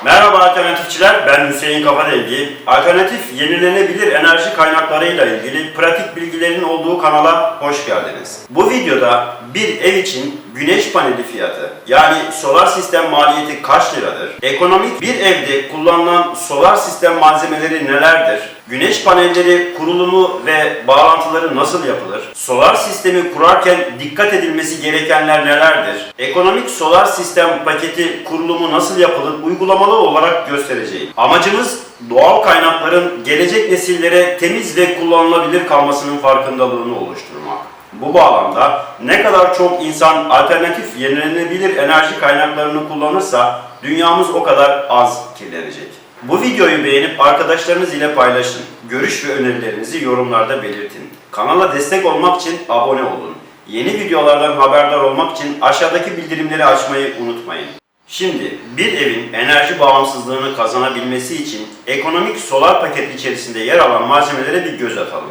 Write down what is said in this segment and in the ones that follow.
Merhaba alternatifçiler, ben Hüseyin Kafadengi. Alternatif yenilenebilir enerji kaynaklarıyla ilgili pratik bilgilerin olduğu kanala hoş geldiniz. Bu videoda bir ev için güneş paneli fiyatı, yani solar sistem maliyeti kaç liradır? Ekonomik bir evde kullanılan solar sistem malzemeleri nelerdir? Güneş panelleri kurulumu ve bağlantıları nasıl yapılır? Solar sistemi kurarken dikkat edilmesi gerekenler nelerdir? Ekonomik solar sistem paketi kurulumu nasıl yapılır? Uygulamalı olarak göstereceğim. Amacımız doğal kaynakların gelecek nesillere temiz ve kullanılabilir kalmasının farkındalığını oluşturmak. Bu bağlamda ne kadar çok insan alternatif yenilenebilir enerji kaynaklarını kullanırsa dünyamız o kadar az kirlenecek. Bu videoyu beğenip arkadaşlarınız ile paylaşın. Görüş ve önerilerinizi yorumlarda belirtin. Kanala destek olmak için abone olun. Yeni videolardan haberdar olmak için aşağıdaki bildirimleri açmayı unutmayın. Şimdi bir evin enerji bağımsızlığını kazanabilmesi için ekonomik solar paket içerisinde yer alan malzemelere bir göz atalım.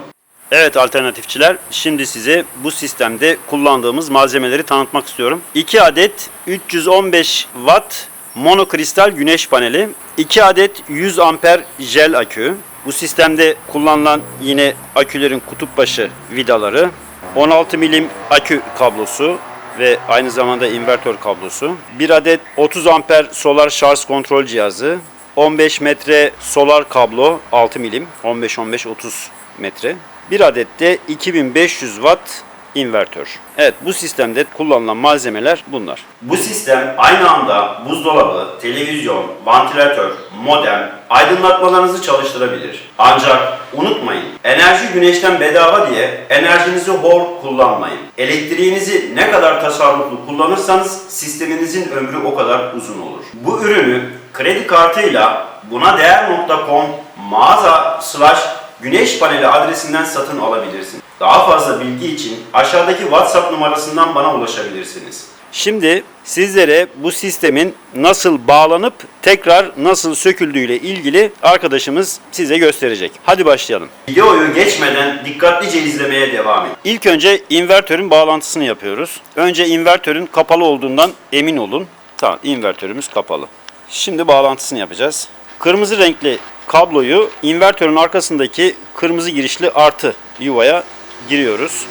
Evet alternatifçiler, şimdi size bu sistemde kullandığımız malzemeleri tanıtmak istiyorum. 2 adet 315 watt monokristal güneş paneli, 2 adet 100 amper jel akü. Bu sistemde kullanılan yine akülerin kutup başı vidaları, 16 milim akü kablosu ve aynı zamanda invertör kablosu, 1 adet 30 amper solar şarj kontrol cihazı, 15 metre solar kablo 6 milim, 15-15-30 metre, 1 adet de 2500 watt invertör. Evet, bu sistemde kullanılan malzemeler bunlar. Bu sistem aynı anda buzdolabı, televizyon, vantilatör, modem, aydınlatmalarınızı çalıştırabilir. Ancak unutmayın, enerji güneşten bedava diye enerjinizi hor kullanmayın. Elektriğinizi ne kadar tasarruflu kullanırsanız sisteminizin ömrü o kadar uzun olur. Bu ürünü kredi kartıyla bunadeer.com mağaza/güneş paneli adresinden satın alabilirsiniz. Daha fazla bilgi için aşağıdaki WhatsApp numarasından bana ulaşabilirsiniz. Şimdi sizlere bu sistemin nasıl bağlanıp tekrar nasıl söküldüğüyle ilgili arkadaşımız size gösterecek. Hadi başlayalım. Videoyu geçmeden dikkatlice izlemeye devam edin. İlk önce invertörün bağlantısını yapıyoruz. Önce invertörün kapalı olduğundan emin olun. Tamam, invertörümüz kapalı. Şimdi bağlantısını yapacağız. Kırmızı renkli kabloyu invertörün arkasındaki kırmızı girişli artı yuvaya giriyoruz.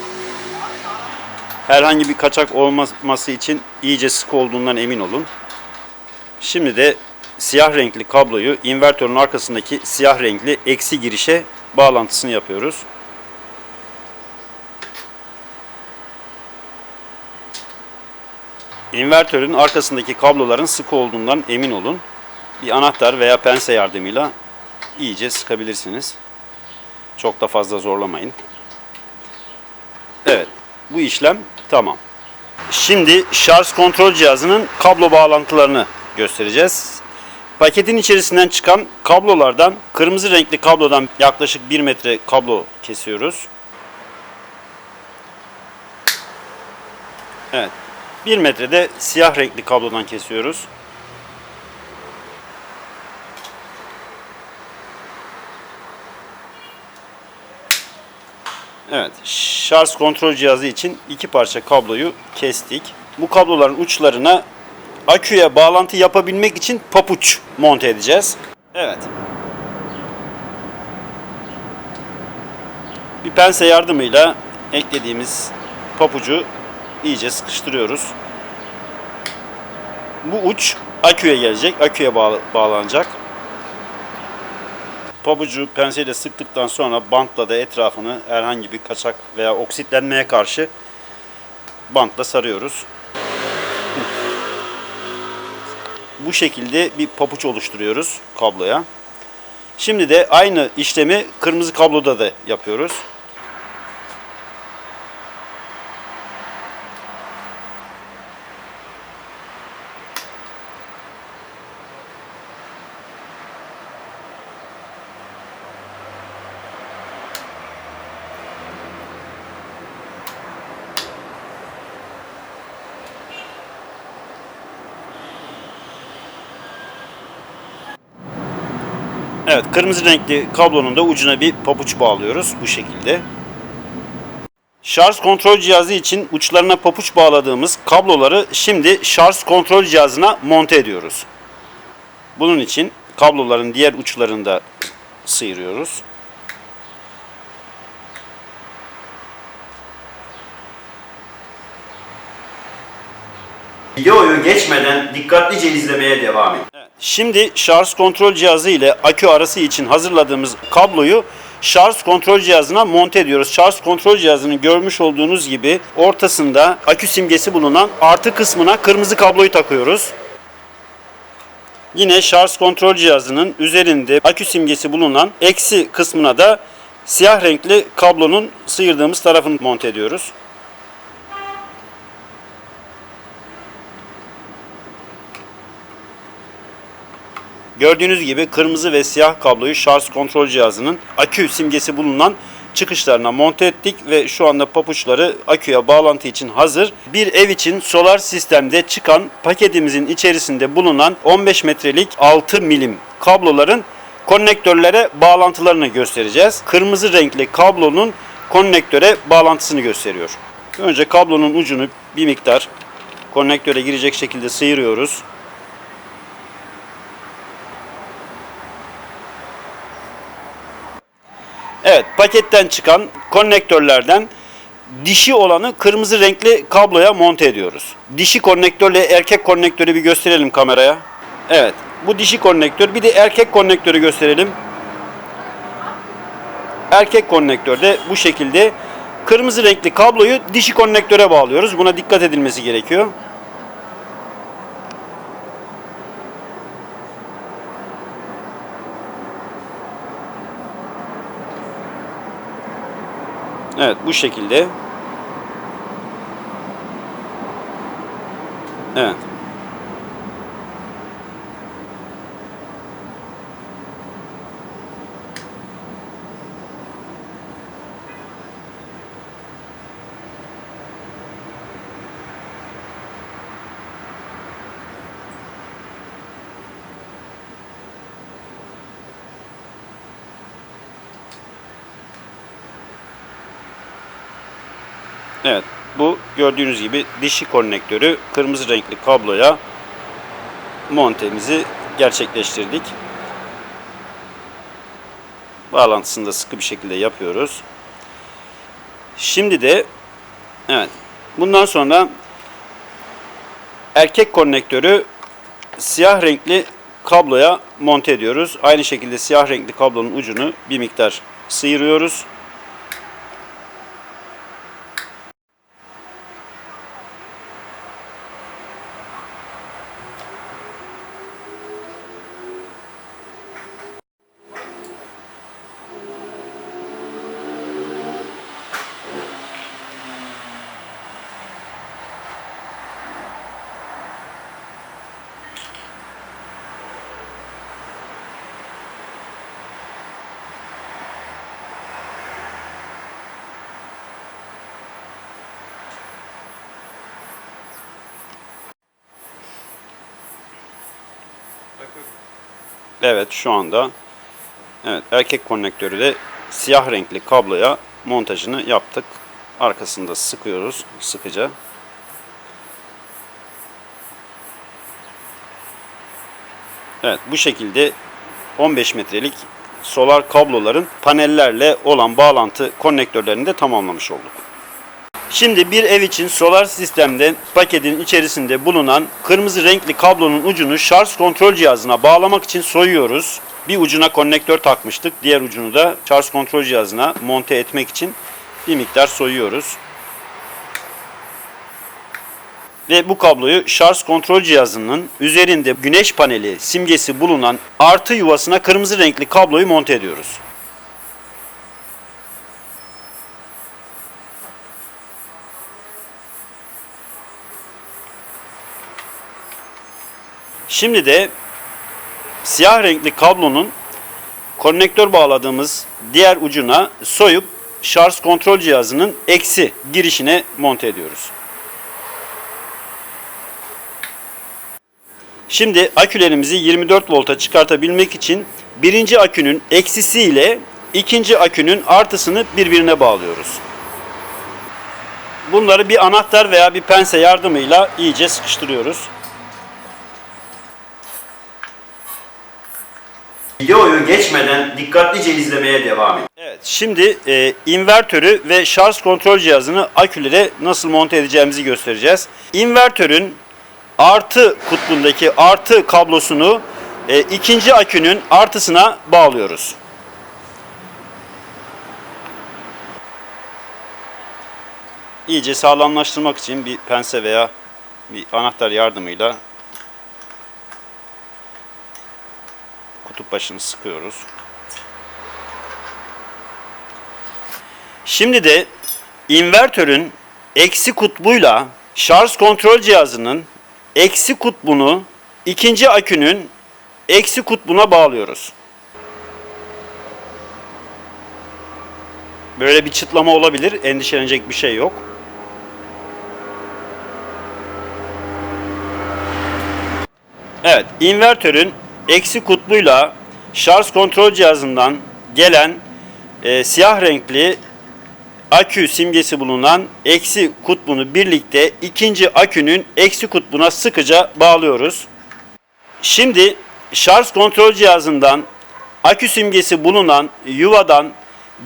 Herhangi bir kaçak olmaması için iyice sık olduğundan emin olun. Şimdi de siyah renkli kabloyu invertörün arkasındaki siyah renkli eksi girişe bağlantısını yapıyoruz. İnvertörün arkasındaki kabloların sık olduğundan emin olun. Bir anahtar veya pense yardımıyla iyice sıkabilirsiniz. Çok da fazla zorlamayın. Evet, bu işlem tamam. Şimdi şarj kontrol cihazının kablo bağlantılarını göstereceğiz. Paketin içerisinden çıkan kablolardan, kırmızı renkli kablodan yaklaşık 1 metre kablo kesiyoruz. Evet, 1 metrede siyah renkli kablodan kesiyoruz. Evet, şarj kontrol cihazı için 2 parça kabloyu kestik. Bu kabloların uçlarına aküye bağlantı yapabilmek için papuç monte edeceğiz. Evet. Bir pense yardımıyla eklediğimiz papucu iyice sıkıştırıyoruz. Bu uç aküye gelecek, aküye bağlanacak. Pabucu penseyle sıktıktan sonra bantla da etrafını herhangi bir kaçak veya oksitlenmeye karşı bantla sarıyoruz. Bu şekilde bir pabuç oluşturuyoruz kabloya. Şimdi de aynı işlemi kırmızı kabloda da yapıyoruz. Evet, kırmızı renkli kablonun da ucuna bir pabuç bağlıyoruz bu şekilde. Şarj kontrol cihazı için uçlarına papuç bağladığımız kabloları şimdi şarj kontrol cihazına monte ediyoruz. Bunun için kabloların diğer uçlarını da sıyırıyoruz. Videoyu geçmeden dikkatlice izlemeye devam edin. Şimdi şarj kontrol cihazı ile akü arası için hazırladığımız kabloyu şarj kontrol cihazına monte ediyoruz. Şarj kontrol cihazının görmüş olduğunuz gibi ortasında akü simgesi bulunan artı kısmına kırmızı kabloyu takıyoruz. Yine şarj kontrol cihazının üzerinde akü simgesi bulunan eksi kısmına da siyah renkli kablonun sıyırdığımız tarafını monte ediyoruz. Gördüğünüz gibi kırmızı ve siyah kabloyu şarj kontrol cihazının akü simgesi bulunan çıkışlarına monte ettik ve şu anda papuçları aküye bağlantı için hazır. Bir ev için solar sistemde çıkan paketimizin içerisinde bulunan 15 metrelik 6 milim kabloların konnektörlere bağlantılarını göstereceğiz. Kırmızı renkli kablonun konnektöre bağlantısını gösteriyor. Önce kablonun ucunu bir miktar konnektöre girecek şekilde sıyırıyoruz. Evet, paketten çıkan konnektörlerden dişi olanı kırmızı renkli kabloya monte ediyoruz. Dişi konnektörle erkek konnektörü bir gösterelim kameraya. Evet, bu dişi konnektör. Bir de erkek konnektörü gösterelim. Erkek konnektörde bu şekilde kırmızı renkli kabloyu dişi konnektöre bağlıyoruz. Buna dikkat edilmesi gerekiyor. Evet, bu şekilde. Evet. Evet, bu gördüğünüz gibi dişi konnektörü kırmızı renkli kabloya montemizi gerçekleştirdik. Bağlantısını da sıkı bir şekilde yapıyoruz. Şimdi de evet, bundan sonra erkek konnektörü siyah renkli kabloya monte ediyoruz. Aynı şekilde siyah renkli kablonun ucunu bir miktar sıyırıyoruz. Evet, şu anda evet, erkek konnektörü de siyah renkli kabloya montajını yaptık. Arkasında sıkıyoruz sıkıca. Evet, bu şekilde 15 metrelik solar kabloların panellerle olan bağlantı konnektörlerini de tamamlamış olduk. Şimdi bir ev için solar sistemde paketin içerisinde bulunan kırmızı renkli kablonun ucunu şarj kontrol cihazına bağlamak için soyuyoruz. Bir ucuna konnektör takmıştık. Diğer ucunu da şarj kontrol cihazına monte etmek için bir miktar soyuyoruz. Ve bu kabloyu şarj kontrol cihazının üzerinde güneş paneli simgesi bulunan artı yuvasına kırmızı renkli kabloyu monte ediyoruz. Şimdi de siyah renkli kablonun konnektör bağladığımız diğer ucuna soyup şarj kontrol cihazının eksi girişine monte ediyoruz. Şimdi akülerimizi 24 volta çıkartabilmek için birinci akünün eksisi ile ikinci akünün artısını birbirine bağlıyoruz. Bunları bir anahtar veya bir pense yardımıyla iyice sıkıştırıyoruz. Videoyu geçmeden dikkatlice izlemeye devam edin. Evet, şimdi invertörü ve şarj kontrol cihazını akülere nasıl monte edeceğimizi göstereceğiz. İnvertörün artı kutbundaki artı kablosunu ikinci akünün artısına bağlıyoruz. İyice sağlamlaştırmak için bir pense veya bir anahtar yardımıyla kutup başını sıkıyoruz. Şimdi de invertörün eksi kutbuyla şarj kontrol cihazının eksi kutbunu ikinci akünün eksi kutbuna bağlıyoruz. Böyle bir çıtlama olabilir. Endişelenecek bir şey yok. Evet, invertörün eksi kutbuyla şarj kontrol cihazından gelen siyah renkli akü simgesi bulunan eksi kutbunu birlikte ikinci akünün eksi kutbuna sıkıca bağlıyoruz. Şimdi şarj kontrol cihazından akü simgesi bulunan yuvadan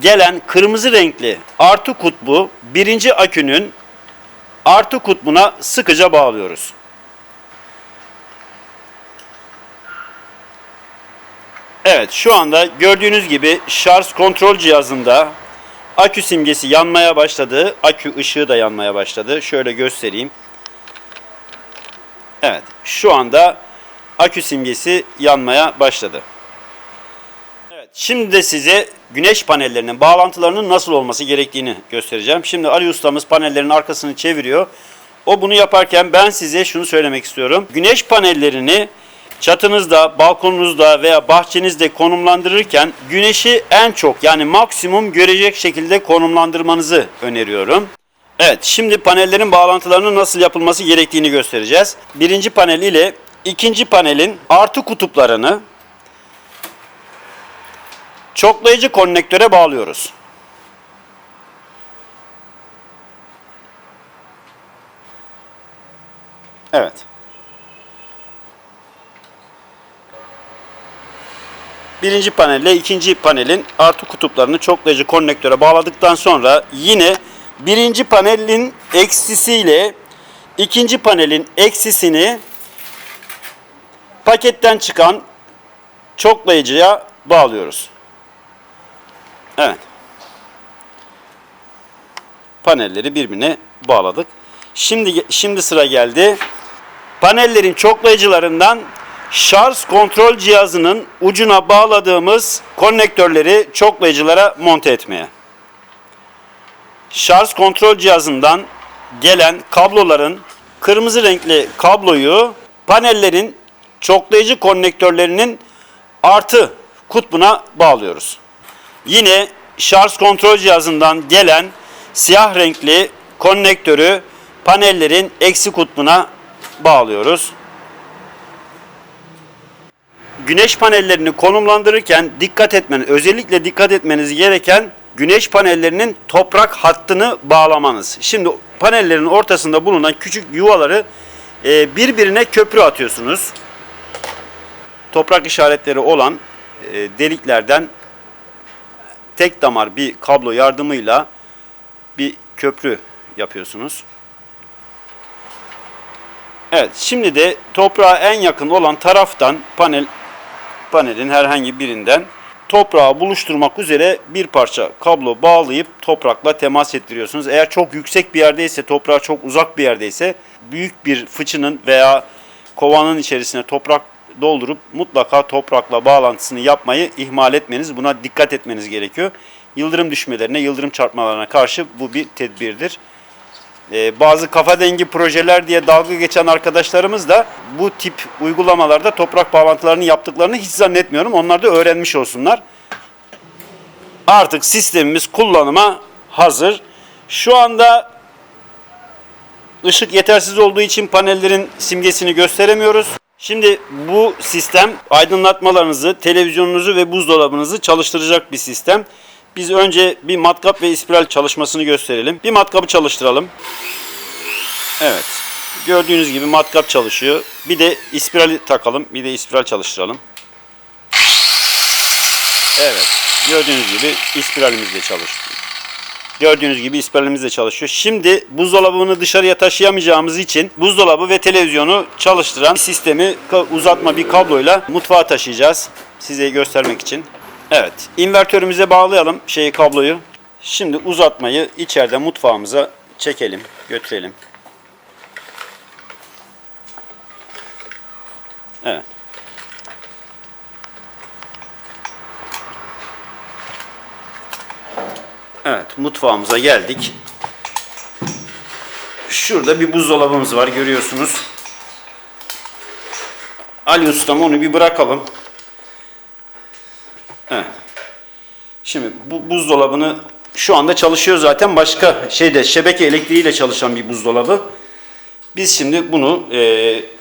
gelen kırmızı renkli artı kutbu birinci akünün artı kutbuna sıkıca bağlıyoruz. Evet, şu anda gördüğünüz gibi şarj kontrol cihazında akü simgesi yanmaya başladı. Akü ışığı da yanmaya başladı. Şöyle göstereyim. Evet, şu anda akü simgesi yanmaya başladı. Evet, şimdi de size güneş panellerinin bağlantılarının nasıl olması gerektiğini göstereceğim. Şimdi Ali ustamız panellerin arkasını çeviriyor. O bunu yaparken ben size şunu söylemek istiyorum. Güneş panellerini çatınızda, balkonunuzda veya bahçenizde konumlandırırken güneşi en çok yani maksimum görecek şekilde konumlandırmanızı öneriyorum. Evet, şimdi panellerin bağlantılarının nasıl yapılması gerektiğini göstereceğiz. Birinci panel ile ikinci panelin artı kutuplarını çoklayıcı konnektöre bağlıyoruz. Evet. Birinci panelle ikinci panelin artı kutuplarını çoklayıcı konnektöre bağladıktan sonra yine birinci panelin eksisiyle ikinci panelin eksisini paketten çıkan çoklayıcıya bağlıyoruz. Evet. Panelleri birbirine bağladık. Şimdi sıra geldi. Panellerin çoklayıcılarından şarj kontrol cihazının ucuna bağladığımız konnektörleri çoklayıcılara monte etmeye. Şarj kontrol cihazından gelen kabloların kırmızı renkli kabloyu panellerin çoklayıcı konnektörlerinin artı kutbuna bağlıyoruz. Yine şarj kontrol cihazından gelen siyah renkli konnektörü panellerin eksi kutbuna bağlıyoruz. Güneş panellerini konumlandırırken özellikle dikkat etmeniz gereken güneş panellerinin toprak hattını bağlamanız. Şimdi panellerin ortasında bulunan küçük yuvaları birbirine köprü atıyorsunuz. Toprak işaretleri olan deliklerden tek damar bir kablo yardımıyla bir köprü yapıyorsunuz. Evet, şimdi de toprağa en yakın olan taraftan panelin herhangi birinden toprağı buluşturmak üzere bir parça kablo bağlayıp toprakla temas ettiriyorsunuz. Eğer çok yüksek bir yerdeyse, toprağa çok uzak bir yerdeyse büyük bir fıçının veya kovanın içerisine toprak doldurup mutlaka toprakla bağlantısını yapmayı ihmal etmeniz, buna dikkat etmeniz gerekiyor. Yıldırım düşmelerine, yıldırım çarpmalarına karşı bu bir tedbirdir. Bazı kafa dengi projeler diye dalga geçen arkadaşlarımız da bu tip uygulamalarda toprak bağlantılarını yaptıklarını hiç zannetmiyorum. Onlar da öğrenmiş olsunlar. Artık sistemimiz kullanıma hazır. Şu anda ışık yetersiz olduğu için panellerin simgesini gösteremiyoruz. Şimdi bu sistem aydınlatmalarınızı, televizyonunuzu ve buzdolabınızı çalıştıracak bir sistem. Biz önce bir matkap ve ispiral çalışmasını gösterelim. Bir matkabı çalıştıralım. Evet. Gördüğünüz gibi matkap çalışıyor. Bir de ispirali takalım. Bir de ispiral çalıştıralım. Evet. Gördüğünüz gibi ispiralimiz de çalışıyor. Gördüğünüz gibi ispiralimiz de çalışıyor. Şimdi buzdolabını dışarıya taşıyamayacağımız için buzdolabı ve televizyonu çalıştıran sistemi uzatma bir kabloyla mutfağa taşıyacağız. Size göstermek için. Evet. İnvertörümüze bağlayalım kabloyu. Şimdi uzatmayı içeride mutfağımıza çekelim, götürelim. Evet. Evet, mutfağımıza geldik. Şurada bir buzdolabımız var, görüyorsunuz. Ali Ustam, onu bir bırakalım. Evet. Şimdi bu buzdolabını şu anda çalışıyor zaten. Başka şebeke elektriğiyle çalışan bir buzdolabı. Biz şimdi bunu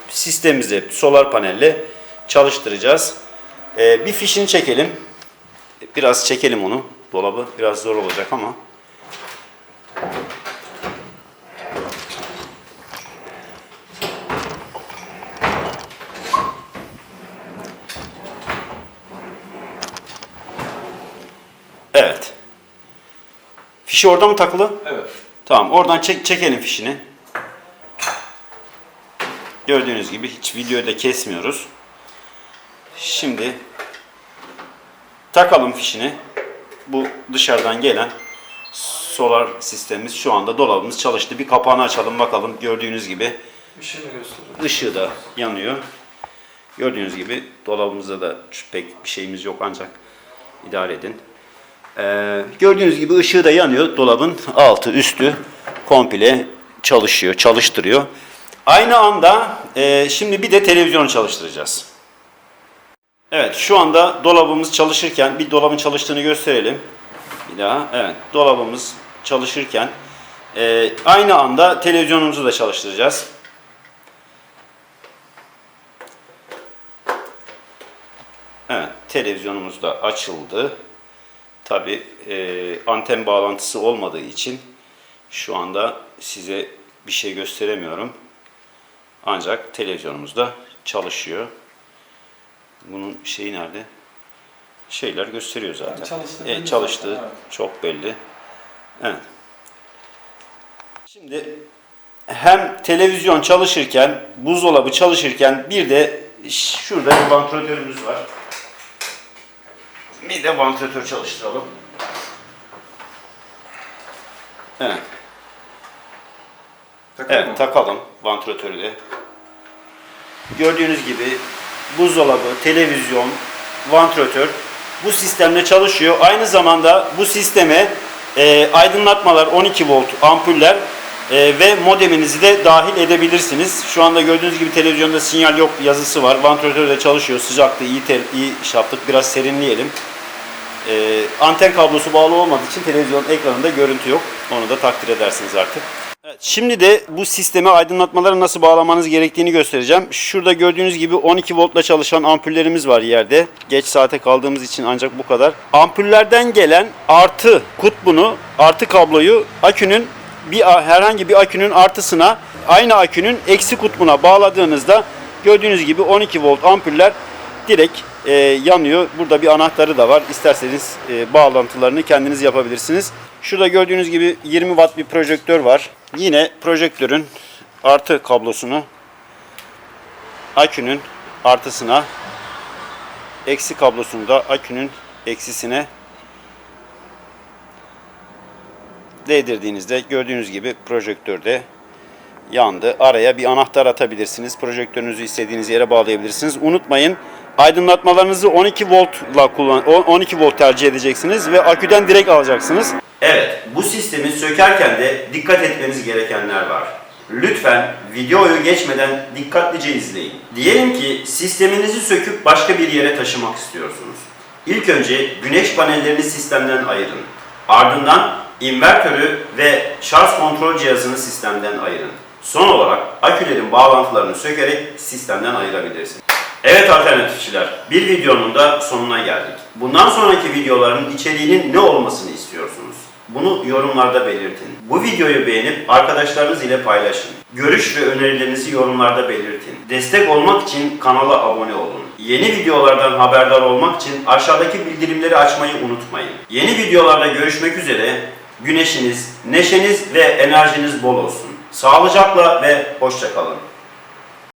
sistemimize solar panelle çalıştıracağız. Bir fişini çekelim. Biraz çekelim onu. Dolabı biraz zor olacak ama. Evet. Fişi orada mı takılı? Evet. Tamam, oradan çekelim fişini. Gördüğünüz gibi hiç videoyu da kesmiyoruz. Şimdi takalım fişini. Bu dışarıdan gelen solar sistemimiz, şu anda dolabımız çalıştı. Bir kapağını açalım bakalım. Gördüğünüz gibi ışığı da yanıyor. Gördüğünüz gibi dolabımızda da pek bir şeyimiz yok, ancak idare edin. Gördüğünüz gibi ışığı da yanıyor. Dolabın altı üstü komple çalışıyor, çalıştırıyor. Aynı anda şimdi bir de televizyonu çalıştıracağız. Evet, şu anda dolabımız çalışırken, bir dolabın çalıştığını gösterelim. Bir daha, evet, dolabımız çalışırken aynı anda televizyonumuzu da çalıştıracağız. Evet, televizyonumuz da açıldı. Tabi anten bağlantısı olmadığı için şu anda size bir şey gösteremiyorum. Ancak televizyonumuz da çalışıyor. Bunun şeyi nerede? Şeyler gösteriyor zaten. Yani çalıştığı evet. çok belli. Evet. Şimdi hem televizyon çalışırken, buzdolabı çalışırken bir de şurada bir vantilatörümüz var. Bir de vantilatör çalıştıralım. Evet. Evet, takalım vantilatörü de. Gördüğünüz gibi buzdolabı, televizyon, vantilatör bu sistemle çalışıyor. Aynı zamanda bu sisteme aydınlatmalar, 12 volt ampuller ve modeminizi de dahil edebilirsiniz. Şu anda gördüğünüz gibi televizyonda sinyal yok yazısı var. Vantilatör de çalışıyor. Sıcaklığı iyi iş yaptık. Biraz serinleyelim. Anten kablosu bağlı olmadığı için televizyon ekranında görüntü yok. Onu da takdir edersiniz artık. Evet, şimdi de bu sisteme aydınlatmaları nasıl bağlamanız gerektiğini göstereceğim. Şurada gördüğünüz gibi 12 voltla çalışan ampullerimiz var yerde. Geç saate kaldığımız için ancak bu kadar. Ampullerden gelen artı kutbunu, artı kabloyu akünün herhangi bir akünün artısına, aynı akünün eksi kutbuna bağladığınızda gördüğünüz gibi 12 volt ampuller direkt yanıyor. Burada bir anahtarı da var. İsterseniz bağlantılarını kendiniz yapabilirsiniz. Şurada gördüğünüz gibi 20 watt bir projektör var. Yine projektörün artı kablosunu akünün artısına, eksi kablosunu da akünün eksisine değdirdiğinizde gördüğünüz gibi projektörde yandı. Araya bir anahtar atabilirsiniz. Projektörünüzü istediğiniz yere bağlayabilirsiniz. Unutmayın, aydınlatmalarınızı 12 voltla 12 volt tercih edeceksiniz ve aküden direkt alacaksınız. Evet, bu sistemi sökerken de dikkat etmeniz gerekenler var. Lütfen videoyu geçmeden dikkatlice izleyin. Diyelim ki sisteminizi söküp başka bir yere taşımak istiyorsunuz. İlk önce güneş panellerini sistemden ayırın. Ardından invertörü ve şarj kontrol cihazını sistemden ayırın. Son olarak akülerin bağlantılarını sökerek sistemden ayırabilirsiniz. Evet alternatifçiler, bir videonun da sonuna geldik. Bundan sonraki videoların içeriğinin ne olmasını istiyorsunuz? Bunu yorumlarda belirtin. Bu videoyu beğenip arkadaşlarınız ile paylaşın. Görüş ve önerilerinizi yorumlarda belirtin. Destek olmak için kanala abone olun. Yeni videolardan haberdar olmak için aşağıdaki bildirimleri açmayı unutmayın. Yeni videolarda görüşmek üzere. Güneşiniz, neşeniz ve enerjiniz bol olsun. Sağlıcakla ve hoşça kalın.